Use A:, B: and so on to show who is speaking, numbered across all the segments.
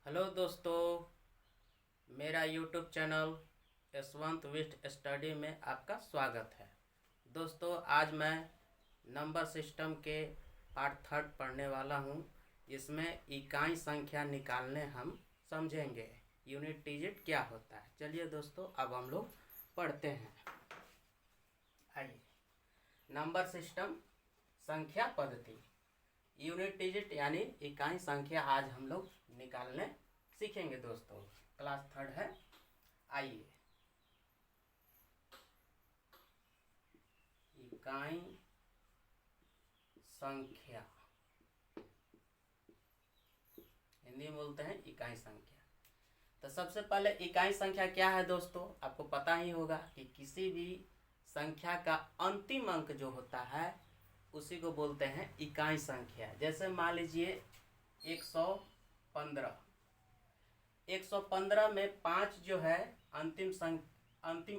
A: Hello दोस्तों, मेरा YouTube channel Yashwant Visht study में आपका स्वागत है। दोस्तों, आज मैं नंबर सिस्टम के पार्ट थर्ड पढ़ने वाला हूं। इसमें इकाई संख्या निकालने हम समझेंगे। यूनिट डिजिट क्या होता है। चलिए दोस्तों, अब हम लोग पढ़ते हैं। आइए, नंबर सिस्टम संख्या पद्धति यूनिट डिजिट यानी इकाई संख्या आज हम लोग निकालने सीखेंगे। दोस्तों, क्लास थर्ड है। आइए, इकाई संख्या हिंदी में बोलते हैं इकाई संख्या। तो सबसे पहले इकाई संख्या क्या है दोस्तों, आपको पता ही होगा कि किसी भी संख्या का अंतिम अंक जो होता है उसी को बोलते हैं इकाई संख्या। जैसे मान लीजिए 115। 115 में 5 जो है अंतिम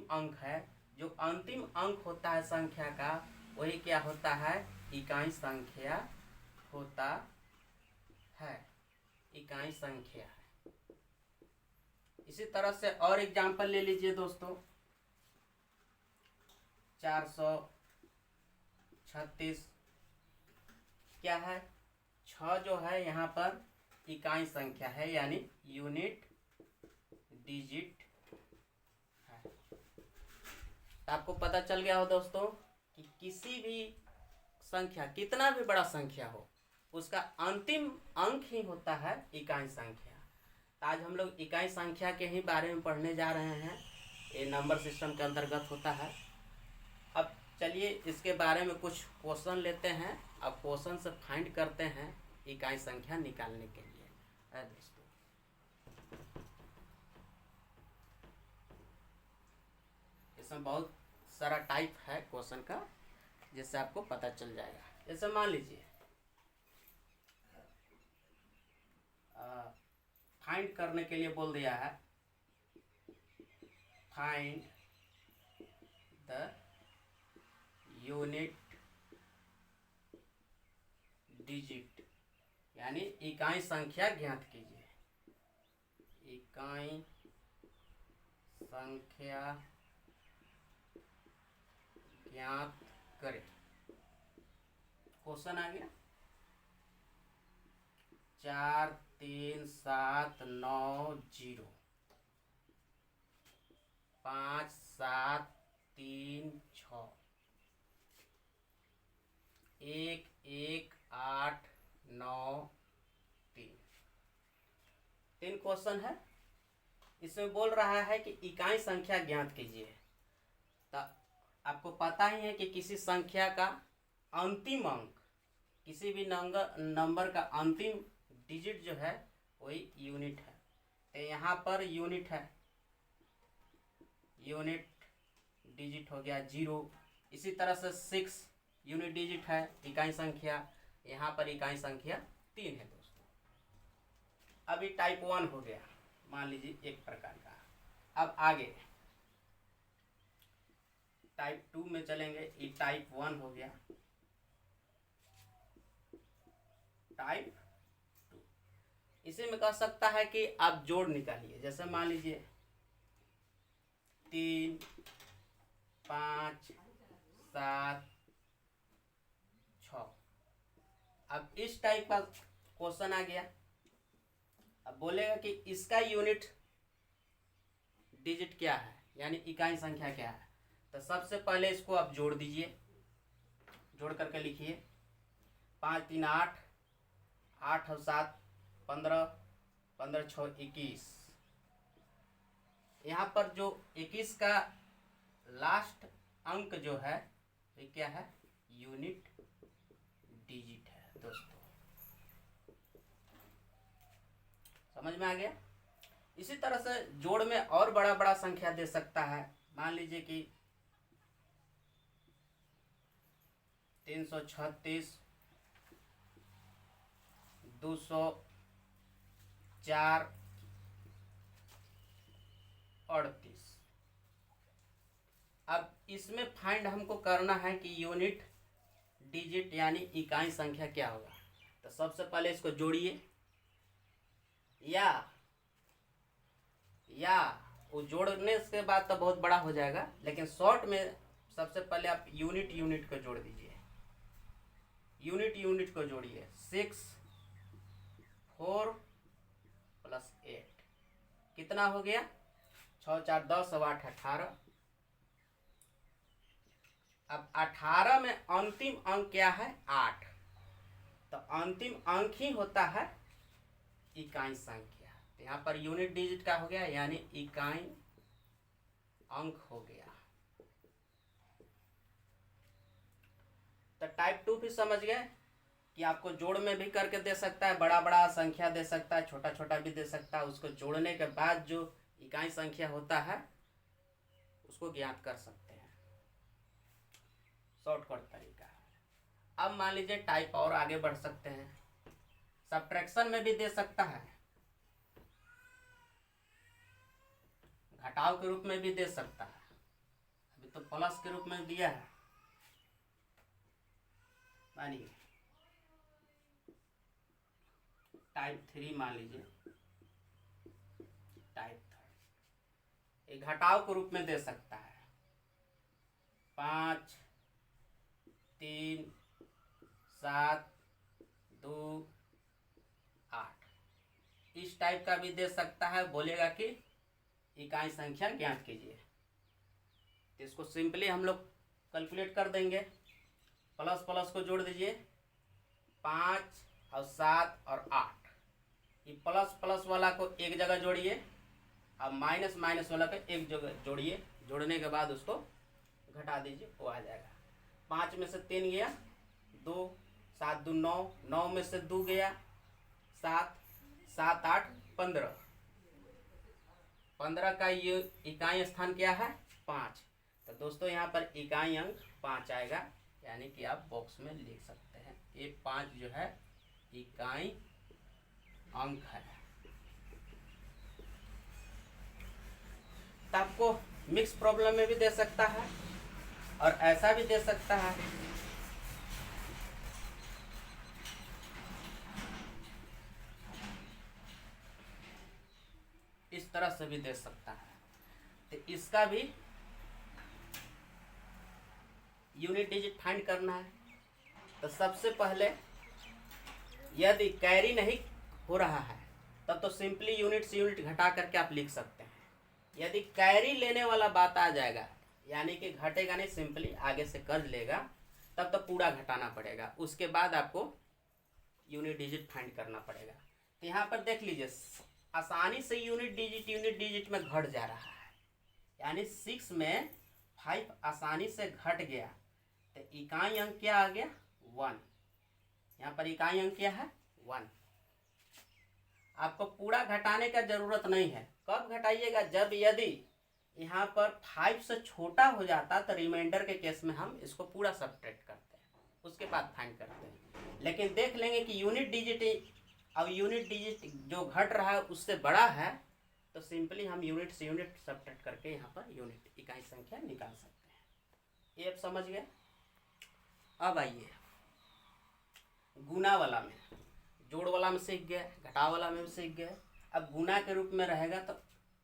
A: अंक है। जो अंतिम अंक होता है संख्या का वही क्या होता है, इकाई संख्या होता है। इकाई संख्या है। इसी तरह से और एग्जांपल ले लीजिए दोस्तों, 436 क्या है, 6 जो है यहाँ पर इकाई संख्या है यानी यूनिट डिजिट है। तो आपको पता चल गया हो दोस्तों कि किसी भी संख्या, कितना भी बड़ा संख्या हो, उसका अंतिम अंक ही होता है इकाई संख्या। तो आज हम लोग इकाई संख्या के ही बारे में पढ़ने जा रहे हैं। ये नंबर सिस्टम के अंतर्गत होता है। अब चलिए इसके बारे में कुछ क्वेश्चन लेते हैं। अब क्वेश्चन से फाइंड करते हैं इकाई संख्या निकालने के लिए। दोस्तों, इसमें बहुत सारा टाइप है क्वेश्चन का, जिससे आपको पता चल जाएगा। जैसे मान लीजिए फाइंड करने के लिए बोल दिया है, फाइंड द यूनिट डिजिट यानी इकाई संख्या ज्ञात कीजिए। इकाई संख्या ज्ञात करें। क्वेश्चन आ गया 4 3 7 9 0 5 7 3 6 1 1 8 9 3। तीन क्वेश्चन है। इसमें बोल रहा है कि इकाई संख्या ज्ञात कीजिए। तो आपको पता ही है कि किसी संख्या का अंतिम अंक, किसी भी नंबर का अंतिम डिजिट जो है वही यूनिट है। तो यहाँ पर यूनिट है, यूनिट डिजिट हो गया 0। इसी तरह से 6 यूनिट डिजिट है इकाई संख्या। यहाँ पर इकाई संख्या 3 है दोस्तों। अभी टाइप 1 हो गया, मान लीजिए एक प्रकार का। अब आगे टाइप 2 में चलेंगे। ये टाइप 1 हो गया। टाइप 2 इसी में कह सकता है कि आप जोड़ निकालिए। जैसे मान लीजिए 3 5 7 6। अब इस टाइप का क्वेश्चन आ गया। अब बोलेगा कि इसका यूनिट डिजिट क्या है, यानी इकाई संख्या क्या है। तो सबसे पहले इसको आप जोड़ दीजिए। जोड़ करके लिखिए 5 3 8, 8 और 7 15, 15 6 21। यहाँ पर जो 21 का लास्ट अंक जो है ये क्या है, यूनिट डिजिट है दोस्तों। समझ में आ गया। इसी तरह से जोड़ में और बड़ा बड़ा संख्या दे सकता है। मान लीजिए कि 336, 204, 38। अब इसमें फाइंड हमको करना है कि यूनिट डिजिट यानी इकाई संख्या क्या होगा। तो सबसे पहले इसको जोड़िए, या या वो जोड़ने के बाद तो बहुत बड़ा हो जाएगा, लेकिन शॉर्ट में सबसे पहले आप यूनिट यूनिट को जोड़ दीजिए, यूनिट यूनिट को जोड़िए। 6 4 प्लस 8 कितना हो गया? 6 4 10 और 8 18। अब 18 में अंतिम अंक क्या है? 8। तो अंतिम अंक ही होता है इकाई संख्या। तो यहाँ पर यूनिट डिजिट का हो गया, यानी इकाई अंक हो गया। तो टाइप 2 भी समझ गए कि आपको जोड़ में भी करके दे सकता है, बड़ा बड़ा संख्या दे सकता है, छोटा छोटा भी दे सकता है। उसको जोड़ने के बाद जो इकाई संख्या होता है उसको ज्ञात कर सकते हैं, शॉर्टकट तरीका है। अब मान लीजिए टाइप और आगे बढ़ सकते हैं, सब्ट्रैक्शन में भी दे सकता है, घटाव के रूप में भी दे सकता है। अभी तो प्लस के रूप में दिया है, मानिए टाइप 3 मान लीजिए, टाइप 3 एक घटाव के रूप में दे सकता है। 5 3 7 2 8 इस टाइप का भी दे सकता है। बोलेगा कि इकाई संख्या ज्ञात कीजिए, तो इसको सिंपली हम लोग कैलकुलेट कर देंगे। प्लस प्लस को जोड़ दीजिए, 5 और 7 और 8। ये प्लस प्लस वाला को एक जगह जोड़िए, अब माइनस माइनस वाला को एक जगह जोड़िए। जोड़ने के बाद उसको घटा दीजिए, वो आ जाएगा। 5 में से 3 गया 2, 7 2 9, 9 में से 2 गया 7, 7 8 15। 15 का ये इकाई स्थान क्या है? 5। तो दोस्तों यहाँ पर इकाई अंक 5 आएगा, यानी कि आप बॉक्स में लिख सकते हैं। ये 5 जो है इकाई अंक है। तो आपको मिक्स प्रॉब्लम में भी दे सकता है और ऐसा भी दे सकता है। इस तरह से भी दे सकता है। तो इसका भी यूनिट डिजिट फाइंड करना है। तो सबसे पहले यदि कैरी नहीं हो रहा है तब तो सिंपली यूनिट से यूनिट घटा करके आप लिख सकते हैं। यदि कैरी लेने वाला बात आ जाएगा, यानी कि घटेगा नहीं, सिंपली आगे से कर्ज लेगा, तब तो पूरा घटाना पड़ेगा। उसके बाद आपको यूनिट डिजिट फाइंड करना पड़ेगा। तो यहाँ पर देख लीजिए, आसानी से यूनिट डिजिट में घट जा रहा है, यानी 6 में 5 आसानी से घट गया। तो इकाई अंक क्या आ गया? 1। यहाँ पर इकाई अंक क्या है? 1। आपको पूरा घटाने का जरूरत नहीं है। कब घटाइएगा? जब यदि यहाँ पर 5 से छोटा हो जाता, तो रिमाइंडर के केस में हम इसको पूरा सब्ट्रैक्ट करते हैं, उसके बाद फाइंड करते हैं। लेकिन देख लेंगे कि यूनिट डिजिट, अब यूनिट डिजिट जो घट रहा है उससे बड़ा है, तो सिंपली हम यूनिट से यूनिट सब्ट्रैक्ट करके यहाँ पर यूनिट इकाई संख्या निकाल सकते हैं। ये आप समझ गए। अब आइए गुना वाला में, जोड़ वाला में सीख गए, घटाव वाला में भी सीख गए। अब गुना के रूप में रहेगा तो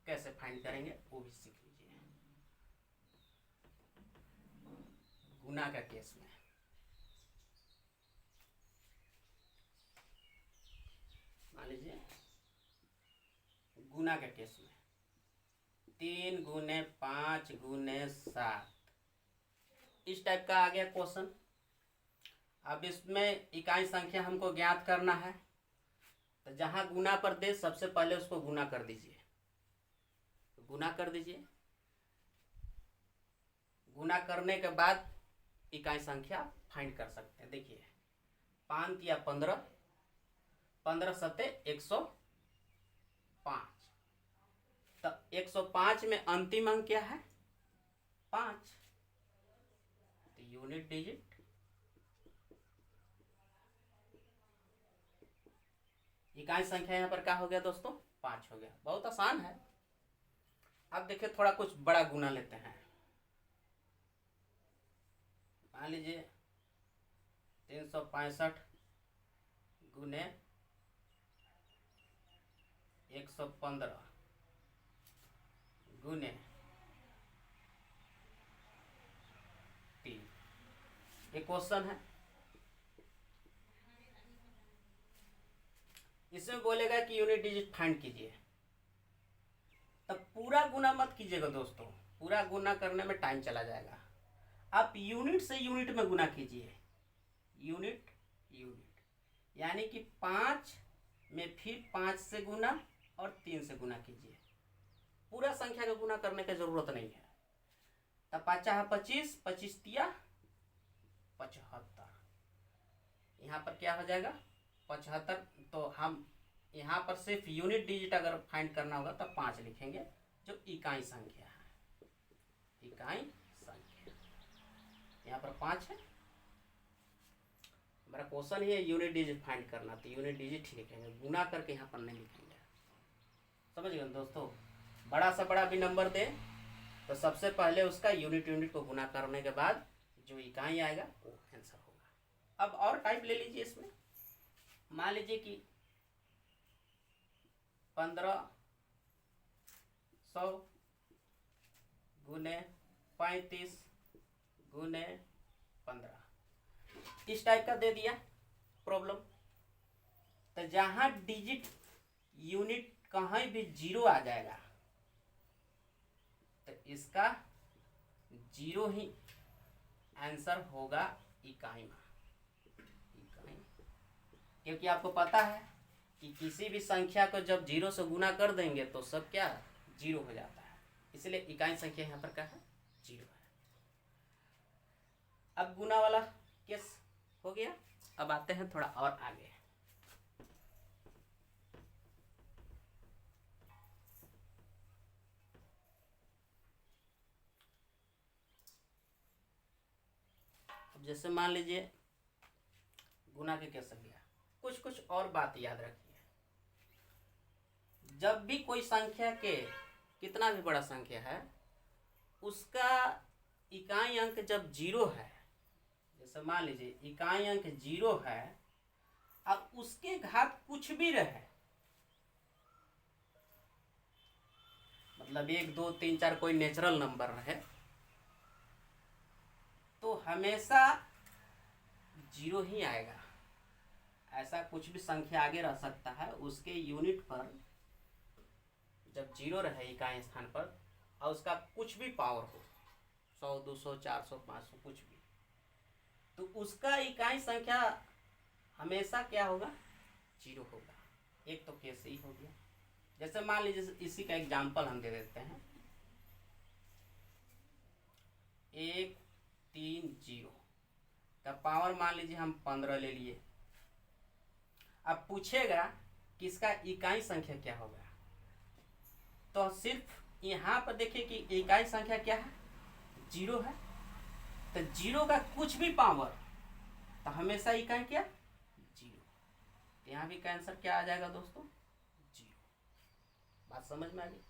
A: कैसे फाइंड करेंगे वो भी सीख लीजिए। गुना का केस में मान लीजिए, गुना के केस में 3 गुने 5 गुने 7 इस टाइप का आ गया क्वेश्चन। अब इसमें इकाई संख्या हमको ज्ञात करना है। तो जहां गुना पर दे सबसे पहले उसको गुना कर दीजिए, गुना कर दीजिए। गुना करने के बाद इकाई संख्या फाइंड कर सकते हैं। देखिए 5 या 15, 15 सत्ते 105। तो 105 में अंतिम अंक क्या है? 5। तो यूनिट डिजिट इकाई संख्या यहाँ पर क्या हो गया दोस्तों? 5 हो गया। बहुत आसान है। अब देखिए थोड़ा कुछ बड़ा गुना लेते हैं। मान लीजिए 365 गुने 115 गुने 3। ये क्वेश्चन है। इसमें बोलेगा कि यूनिट डिजिट फाइंड कीजिए। तब पूरा गुना मत कीजिएगा दोस्तों, पूरा गुना करने में टाइम चला जाएगा। आप यूनिट से यूनिट में गुना कीजिए, यूनिट यूनिट, यानी कि 5 में फिर 5 से गुना और 3 से गुना कीजिए। पूरा संख्या का गुना करने की जरूरत नहीं है। तब 5 है 25, 25 तिया 75। यहाँ पर क्या हो जाएगा 75। तो हम यहाँ पर सिर्फ यूनिट डिजिट अगर फाइंड करना होगा तब 5 लिखेंगे, जो इकाई संख्या है, इकाई संख्या। यहाँ पर 5 है। हमारा क्वेश्चन ही है यूनिट डिजिट फाइंड करना, तो यूनिट डिजिट ही लिखेंगे, गुना करके यहाँ पर नहीं लिखेंगे। समझ गए दोस्तों। बड़ा से बड़ा भी नंबर दे तो सबसे पहले उसका यूनिट यूनिट को गुना करने के बाद जो इकाई आएगा वो आंसर होगा। अब और टाइप ले लीजिए इसमें। मान लीजिए कि 1500 गुने 35 गुने 15, इस टाइप का दे दिया प्रॉब्लम। तो जहां डिजिट यूनिट कहीं भी 0 आ जाएगा तो इसका 0 ही आंसर होगा इकाई में, इकाई। क्योंकि आपको पता है कि किसी भी संख्या को जब 0 से गुना कर देंगे तो सब क्या 0 हो जाता है, इसलिए इकाई संख्या यहाँ पर क्या है 0 है। अब गुना वाला केस हो गया। अब आते हैं थोड़ा और आगे। अब जैसे मान लीजिए गुना के केस गया, कुछ और बात याद रखिए। जब भी कोई संख्या के कितना भी बड़ा संख्या है उसका इकाई अंक जब 0 है, जैसे मान लीजिए इकाई अंक 0 है, अब उसके घात कुछ भी रहे, मतलब 1 2 3 4 कोई नेचुरल नंबर रहे, तो हमेशा 0 ही आएगा। ऐसा कुछ भी संख्या आगे रह सकता है, उसके यूनिट पर जब 0 रहे इकाई स्थान पर और उसका कुछ भी पावर हो, 100 200 400 500 कुछ भी, तो उसका इकाई संख्या हमेशा क्या होगा 0 होगा। एक तो केस ही हो गया। जैसे मान लीजिए इसी का एग्जाम्पल हम दे देते हैं, 130 का पावर मान लीजिए हम 15 ले लिए। अब पूछेगा कि इसका इकाई संख्या क्या होगा, तो सिर्फ यहाँ पर देखिए कि इकाई संख्या क्या है 0 है, तो 0 का कुछ भी पावर तो हमेशा इकाई क्या 0। यहाँ भी का आंसर क्या आ जाएगा दोस्तों 0। बात समझ में आ गई।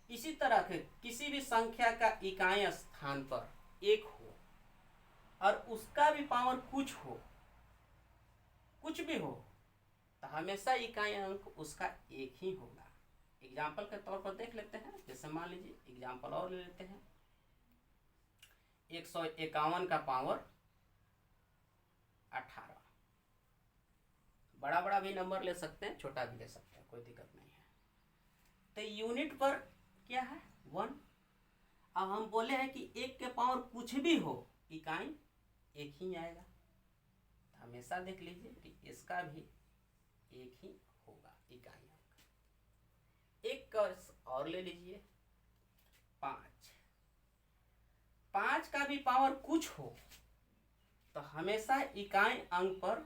A: इसी तरह के किसी भी संख्या का इकाई स्थान पर 1 हो और उसका भी पावर कुछ हो, कुछ भी हो, तो हमेशा इकाई अंक उसका 1 ही होगा। एग्जाम्पल के तौर पर देख लेते हैं। जैसे मान लीजिए एग्जाम्पल और ले लेते हैं, 151 का पावर 18। बड़ा बड़ा भी नंबर ले सकते हैं, छोटा भी ले सकते हैं, कोई दिक्कत नहीं है। तो यूनिट पर क्या है 1। अब हम बोले हैं कि 1 के पावर कुछ भी हो इकाई 1 ही आएगा, तो हमेशा देख लीजिए कि इसका भी 1 ही होगा इकाई अंक। एक और ले लीजिए 5। 5 का भी पावर कुछ हो तो हमेशा इकाई अंक पर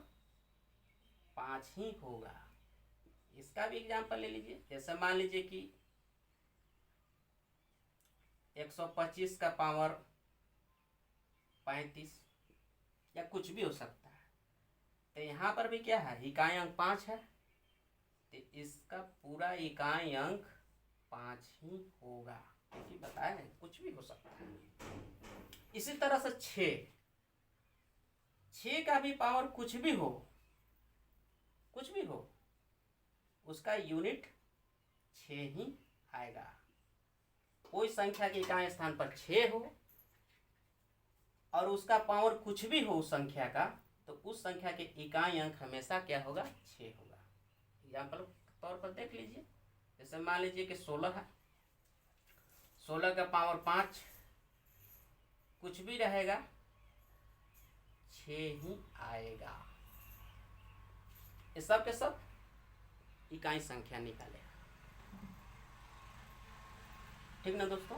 A: 5 ही होगा। इसका भी एग्जाम्पल ले लीजिए। जैसे मान लीजिए कि 125 का पावर 35 या कुछ भी हो सकता है, तो यहाँ पर भी क्या है इकाई अंक 5 है, तो इसका पूरा इकाई अंक 5 ही होगा। देखिए बताया है कुछ भी हो सकता है। इसी तरह से 6 का भी पावर कुछ भी हो, कुछ भी हो, उसका यूनिट 6 ही आएगा। कोई संख्या के इकाई स्थान पर 6 हो और उसका पावर कुछ भी हो उस संख्या का, तो उस संख्या के इकाई अंक हमेशा क्या होगा, 6 होगा। एग्जाम्पल तौर पर देख लीजिए, जैसे मान लीजिए कि 16 है, 16 का पावर 5 कुछ भी रहेगा 6 ही आएगा। ये सब के सब इकाई संख्या निकालेगा। ठीक ना दोस्तों।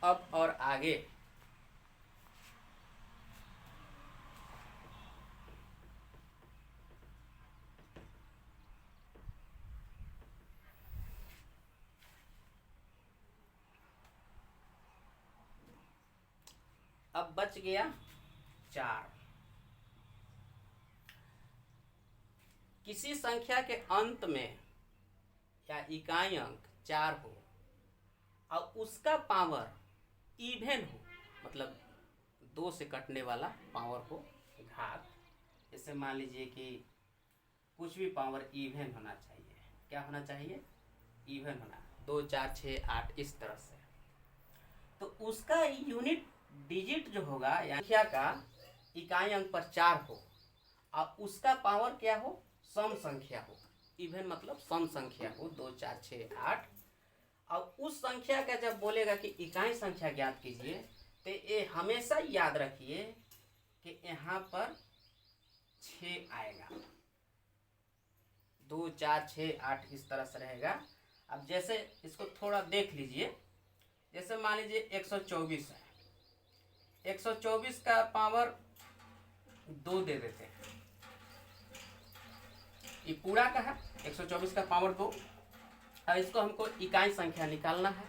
A: अब और आगे अब बच गया 4। किसी संख्या के अंत में या इकाई अंक 4 हो और उसका पावर इवन हो, मतलब 2 से कटने वाला पावर हो, घात। जैसे मान लीजिए कि कुछ भी पावर इवन होना चाहिए। क्या होना चाहिए, इवन होना, 2 4 6 8 इस तरह से। तो उसका यूनिट डिजिट जो होगा या संख्या का इकाई अंक पर 4 हो और उसका पावर क्या हो, सम संख्या हो। इवन मतलब सम संख्या हो, 2 4 6 8। और उस संख्या का जब बोलेगा कि इकाई संख्या ज्ञात कीजिए, तो ये हमेशा याद रखिए कि यहाँ पर 6 आएगा। 2 4 6 8 इस तरह से रहेगा। अब जैसे इसको थोड़ा देख लीजिए, जैसे मान लीजिए 124 है, 124 का पावर 2 दे देते हैं। ये पूरा का है, 124 का पावर 2। और इसको हमको इकाई संख्या निकालना है।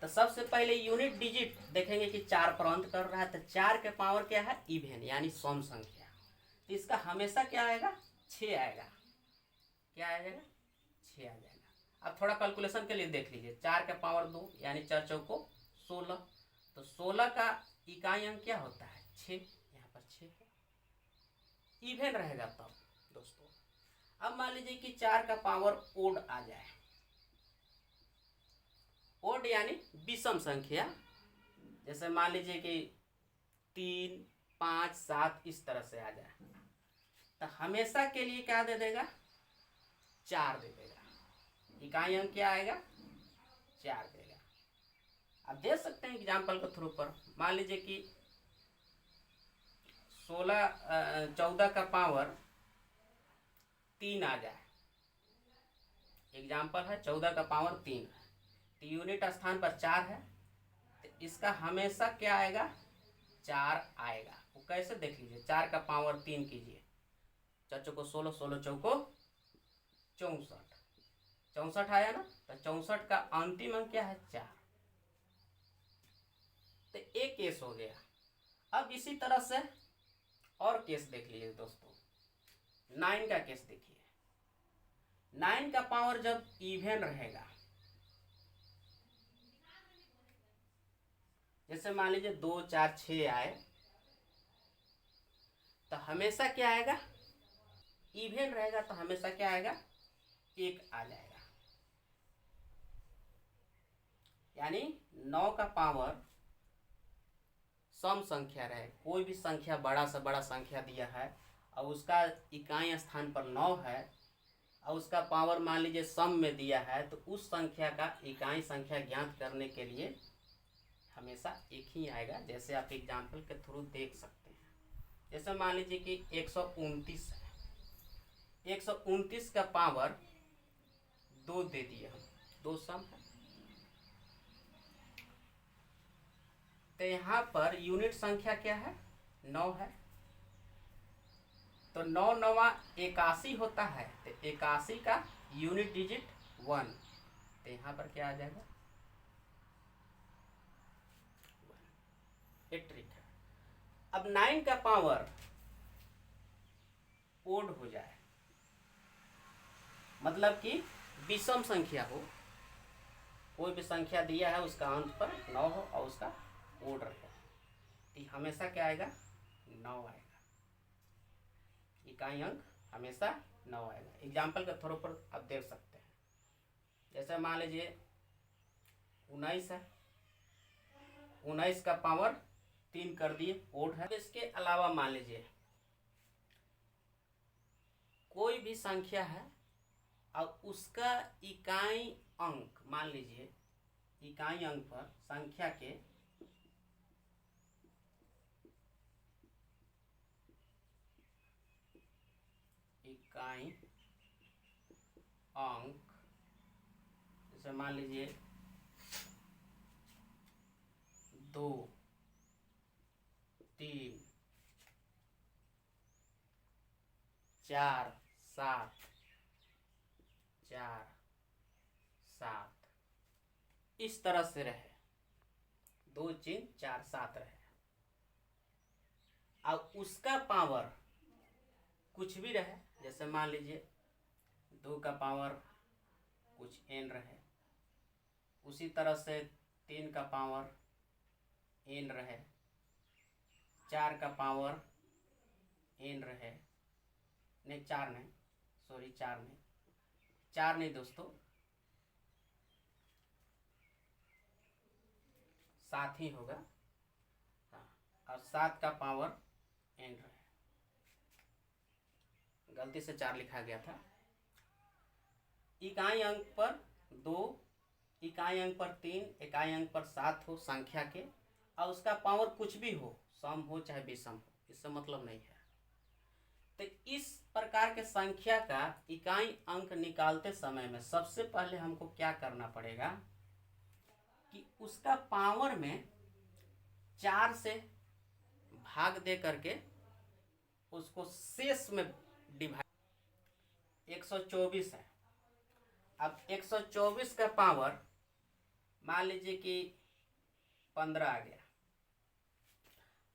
A: तो सबसे पहले यूनिट डिजिट देखेंगे कि 4 पर अंत कर रहा है, तो 4 के पावर क्या है, इवन यानी सम संख्या। तो इसका हमेशा क्या आएगा, 6 आएगा। क्या आ जाएगा, 6 आ जाएगा। अब थोड़ा कैलकुलेशन के लिए देख लीजिए, 4 का पावर 2 यानी 4 चौको 16। तो 16 का इकाई अंक क्या होता है, 6। यहाँ पर 6 है, इवन रहेगा तब दोस्तों। अब मान लीजिए कि 4 का पावर ओड आ जाए। ओड यानी विषम संख्या। जैसे मान लीजिए कि 3 5 7 इस तरह से आ जाए, तो हमेशा के लिए क्या दे देगा, 4 दे देगा। इकाई अंक क्या आएगा, 4 देगा। अब देख सकते हैं एग्जाम्पल के थ्रू पर, मान लीजिए कि 14 का पावर 3 आ जाए। एग्जाम्पल है 14 का पावर 3 है, तो यूनिट स्थान पर 4 है, तो इसका हमेशा क्या आएगा, 4 आएगा। वो कैसे देख लीजिए, 4 का पावर 3 कीजिए, 4 चौको 16, 16 चौको 64, 64 आया ना। तो 64 का अंतिम अंक क्या है, 4। तो एक केस हो गया। अब इसी तरह से और केस देख लीजिए दोस्तों, 9 का केस देखिए। 9 का पावर जब इवन रहेगा, जैसे मान लीजिए 2 4 6 आए, तो हमेशा क्या आएगा, इवन रहेगा तो हमेशा क्या आएगा, 1 आ जाएगा। यानी 9 का पावर सम संख्या रहे, कोई भी संख्या बड़ा से बड़ा संख्या दिया है और उसका इकाई स्थान पर 9 है और उसका पावर मान लीजिए सम में दिया है, तो उस संख्या का इकाई संख्या ज्ञात करने के लिए हमेशा 1 ही आएगा। जैसे आप एग्जाम्पल के थ्रू देख सकते हैं। जैसे मान लीजिए कि 129 है, 129 का पावर 2 दे दिए हम, 2 सम है। तो यहाँ पर यूनिट संख्या क्या है, 9 है। तो 9 9 81 होता है, तो 81 का यूनिट डिजिट 1। तो यहाँ पर क्या आ जाएगा, 1। ये ट्रिक है। अब 9 का पावर ओड हो जाए, मतलब कि विषम संख्या हो, कोई भी संख्या दिया है उसका अंत पर 9 हो और उसका ओड रहे, तो हमेशा क्या आएगा, 9 आएगा। इकाई अंक हमेशा 9 आएगा। एग्जाम्पल के थ्रू पर आप देख सकते हैं। जैसे मान लीजिए 19 है, 19 का पावर 3 कर दिए, ओड है। इसके अलावा मान लीजिए कोई भी संख्या है और उसका इकाई अंक, मान लीजिए इकाई अंक पर संख्या के इकाई अंक, जैसे मान लीजिए 2, 3, 4, 7, 4, 7 इस तरह से रहे, 2, 3, 4, 7 रहे, और उसका पावर कुछ भी रहे, जैसे मान लीजिए 2 का पावर कुछ n रहे, उसी तरह से 3 का पावर n रहे, 4 का पावर n रहे, नहीं 4 नहीं, सॉरी 4 नहीं दोस्तों, 7 ही होगा, हाँ, और 7 का पावर n रहे, गलती से 4 लिखा गया था। इकाई अंक पर 2, इकाई अंक पर 3, इकाई अंक पर 7 हो संख्या के, और उसका पावर कुछ भी हो, सम हो चाहे विषम हो, इससे मतलब नहीं है। तो इस प्रकार के संख्या का इकाई अंक निकालते समय में सबसे पहले हमको क्या करना पड़ेगा कि उसका पावर में 4 से भाग दे करके उसको शेष में डिवाइड, 124 है। अब 124 का पावर मान लीजिए कि 15 आ गया।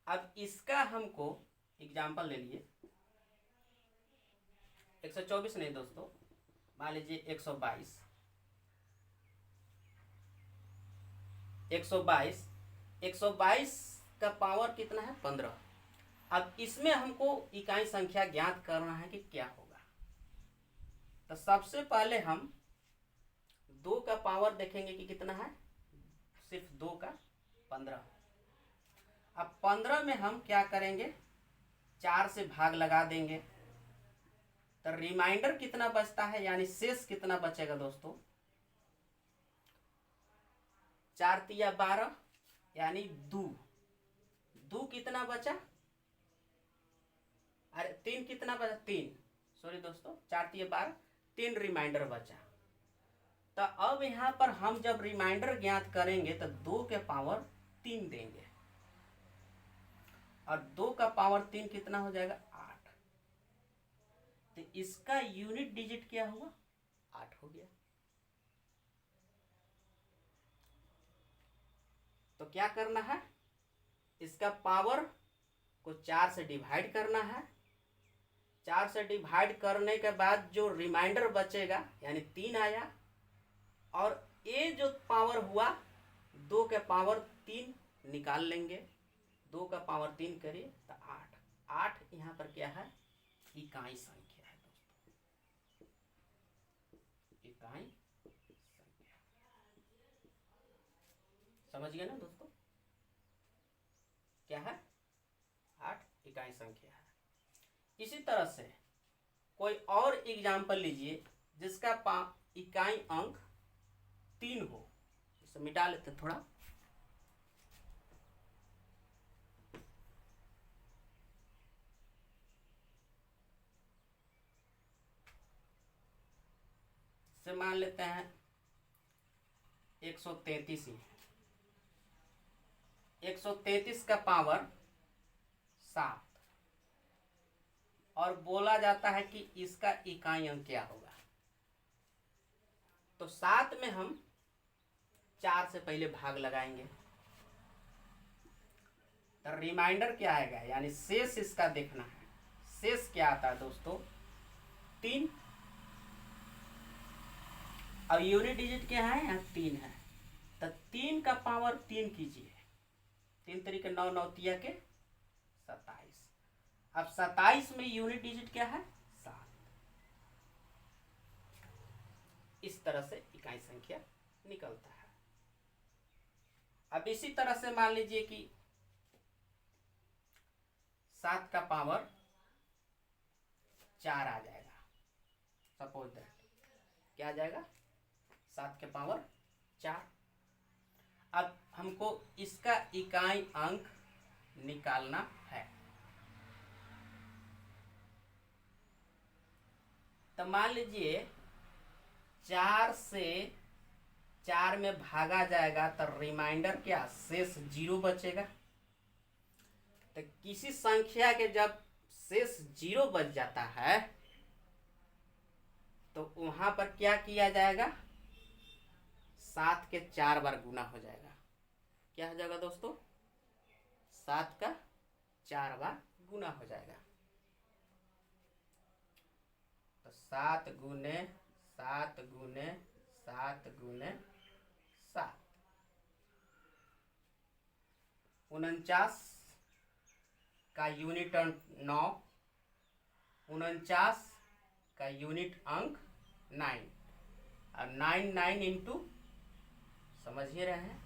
A: अब इसका हमको एग्जाम्पल ले लिए, 124 नहीं दोस्तों, मान लीजिए 122, 122 का पावर कितना है 15। अब इसमें हमको इकाई संख्या ज्ञात करना है कि क्या होगा। तो सबसे पहले हम 2 का पावर देखेंगे कि कितना है, सिर्फ 2 का 15। अब 15 में हम क्या करेंगे, 4 से भाग लगा देंगे, तो रिमाइंडर कितना बचता है, यानी शेष कितना बचेगा दोस्तों, 4 तिया 12, यानी 2 कितना बचा, अरे 3 कितना बचा, 3, सॉरी दोस्तों 4 तिया 12, 3 रिमाइंडर बचा। तो अब यहाँ पर हम जब रिमाइंडर ज्ञात करेंगे तो 2 के पावर 3 देंगे, और 2 का पावर 3 कितना हो जाएगा 8। तो इसका यूनिट डिजिट क्या हुआ, 8 हो गया। तो क्या करना है, इसका पावर को 4 से डिवाइड करना है, 4 से डिवाइड करने के बाद जो रिमाइंडर बचेगा यानी 3 आया, और ये जो पावर हुआ 2 के पावर 3 निकाल लेंगे, 2 का पावर 3 करिए तो 8 यहाँ पर क्या है, इकाई संख्या है दोस्तों, इकाई संख्या, समझ गए ना दोस्तों, क्या है 8 इकाई संख्या है। इसी तरह से कोई और एग्जाम्पल लीजिए जिसका इकाई अंक 3 हो, इसे मिटा लेते थोड़ा, से मान लेते हैं 133 ही, 133 का पावर 7, और बोला जाता है कि इसका इकाई अंक क्या होगा। तो 7 में हम 4 से पहले भाग लगाएंगे, तो रिमाइंडर क्या आएगा, यानी शेष इसका देखना है, शेष क्या आता है दोस्तों 3, अब यूनिट डिजिट क्या है, यहाँ 3 है, तो 3 का पावर 3 कीजिए, 3 तरीके 9, 9 तिया के 27। अब 27 में यूनिट डिजिट क्या है 7। इस तरह से इकाई संख्या निकलता है। अब इसी तरह से मान लीजिए कि 7 का पावर 4 आ जाएगा। सपोज दैट क्या आ जाएगा, 7 के पावर 4। अब हमको इसका इकाई अंक निकालना है। तो मान लीजिए 4 से 4 में भागा जाएगा तो रिमाइंडर क्या, शेष 0 बचेगा। तो किसी संख्या के जब शेष 0 बच जाता है तो वहां पर क्या किया जाएगा, 7 के 4 बार गुना हो जाएगा। क्या हो जाएगा दोस्तों, 7 का 4 बार गुना हो जाएगा। तो 7 गुने 7 गुने 7 गुने 7, 49 का यूनिट अंक 9, 49 का यूनिट अंक 9, और 9 9 इंटू समझ ही रहे हैं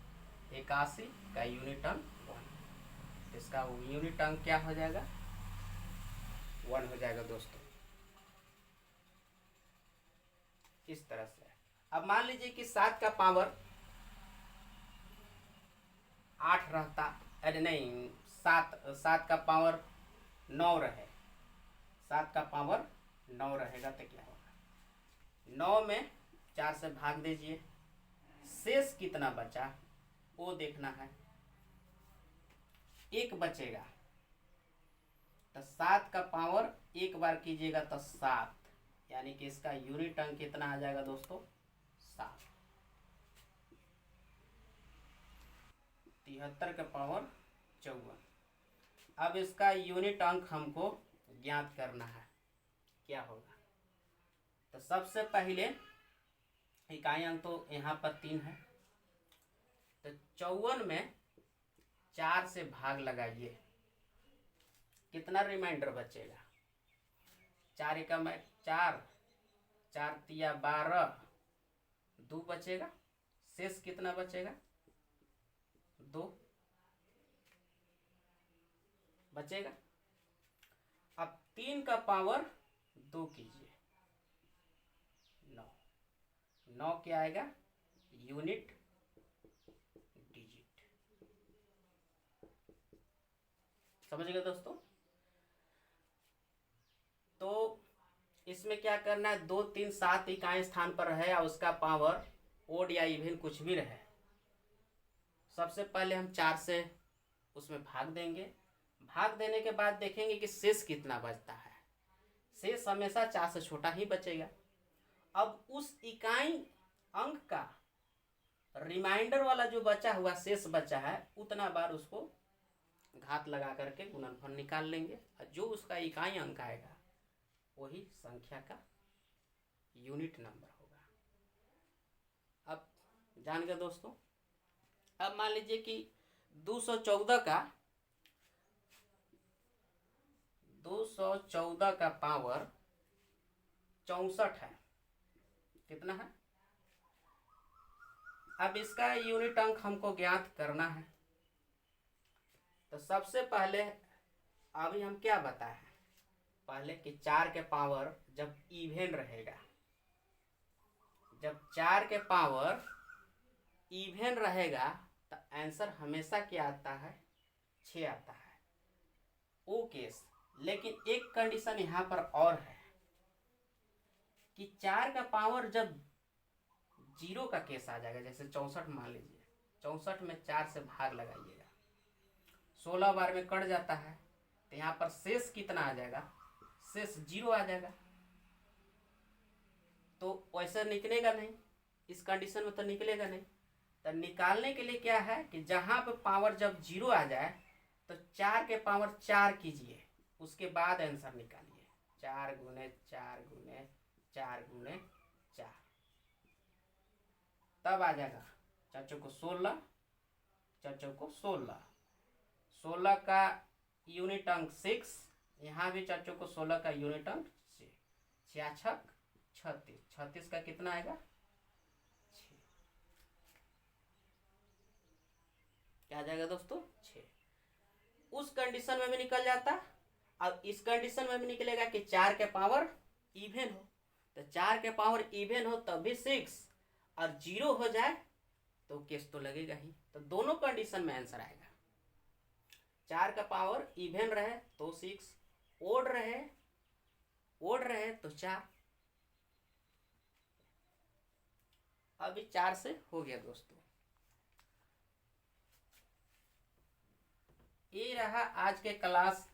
A: 81 का यूनिट अंक 1। इसका यूनिट अंक क्या हो जाएगा, 1 हो जाएगा दोस्तों। इस तरह से अब मान लीजिए कि 7 का पावर 8 रहता, अरे नहीं, 7 का पावर 9 रहे, 7 का पावर 9 रहेगा तो क्या होगा, 9 में 4 से भाग दीजिए, शेष कितना बचा वो देखना है। 1 बचेगा, तो 7 का पावर 1 बार कीजिएगा तो 7, यानी कि इसका यूनिट अंक कितना आ जाएगा दोस्तों, 7। 73 का पावर 54। अब इसका यूनिट अंक हमको ज्ञात करना है, क्या होगा। तो सबसे पहले इकाई अंक तो यहाँ पर 3 है, तो 54 में 4 से भाग लगाइए, कितना रिमाइंडर बचेगा, 4 एकम में 4, 4 तिया 12, 2 बचेगा, शेष कितना बचेगा, 2 बचेगा। अब 3 का पावर 2 कीजिए, 9, 9 क्या आएगा, यूनिट डिजिट। समझ गए दोस्तों। तो इसमें क्या करना है, 2 3 7 इकाई स्थान पर है और उसका पावर ओड या इवन कुछ भी रहे। सबसे पहले हम 4 से उसमें भाग देंगे, भाग देने के बाद देखेंगे कि शेष कितना बचता है। शेष हमेशा 4 से छोटा ही बचेगा। अब उस इकाई अंक का रिमाइंडर वाला जो बचा हुआ शेष बचा है उतना बार उसको घात लगा करके गुणनफल निकाल लेंगे, और जो उसका इकाई अंक आएगा वही संख्या का यूनिट नंबर होगा। अब जान गए दोस्तों। अब मान लीजिए कि 214 का पावर 64 है, कितना है। अब इसका यूनिट अंक हमको ज्ञात करना है। तो सबसे पहले अभी हम क्या बताए हैं, पहले कि 4 के पावर जब इवन रहेगा, जब 4 के पावर इवन रहेगा तो आंसर हमेशा क्या आता है, 6 आता है, वो केस। लेकिन एक कंडीशन यहाँ पर और है कि 4 का पावर जब 0 का केस आ जाएगा, जैसे 64 मान लीजिए, 64 में 4 से भाग लगाइएगा, 16 बार में कट जाता है, तो यहाँ पर शेष कितना आ जाएगा, शेष 0 आ जाएगा। तो वैसे निकलेगा नहीं, इस कंडीशन में तो निकलेगा नहीं। तो निकालने के लिए क्या है कि जहाँ पे पावर जब 0 आ जाए तो 4 के पावर 4 कीजिए, उसके बाद आंसर निकालिए, 4 गुने 4 गुने 4 गुने 4, तब आ जाएगा चाचों को 16, चाचों को 16, 16 का यूनिट अंक 6, यहाँ भी चाचों को 16 का यूनिट अंक 6, 36, 36 का कितना आएगा, 6। क्या आ जाएगा दोस्तों 6। उस कंडीशन में भी निकल जाता। अब इस कंडीशन में भी निकलेगा कि 4 के पावर इवन हो, तो 4 के पावर इवन हो तब भी 6 और 0 हो जाए तो केस तो लगेगा ही। तो दोनों कंडीशन में आंसर आएगा। 4 का पावर इवन रहे तो 6, ओड रहे तो 4। अभी 4 से हो गया दोस्तों। ये रहा आज के क्लास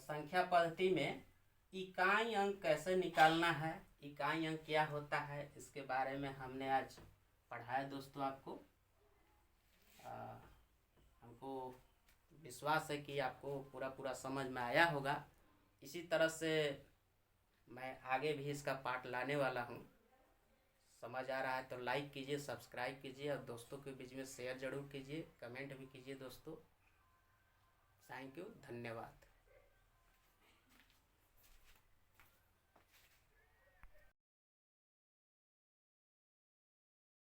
A: संख्या पद्धति में इकाई अंक कैसे निकालना है, इकाई अंक क्या होता है, इसके बारे में हमने आज पढ़ाया दोस्तों आपको। हमको विश्वास है कि आपको पूरा समझ में आया होगा। इसी तरह से मैं आगे भी इसका पार्ट लाने वाला हूँ। समझ आ रहा है तो लाइक कीजिए, सब्सक्राइब कीजिए और दोस्तों के बीच में शेयर जरूर कीजिए, कमेंट भी कीजिए दोस्तों। थैंक यू, धन्यवाद।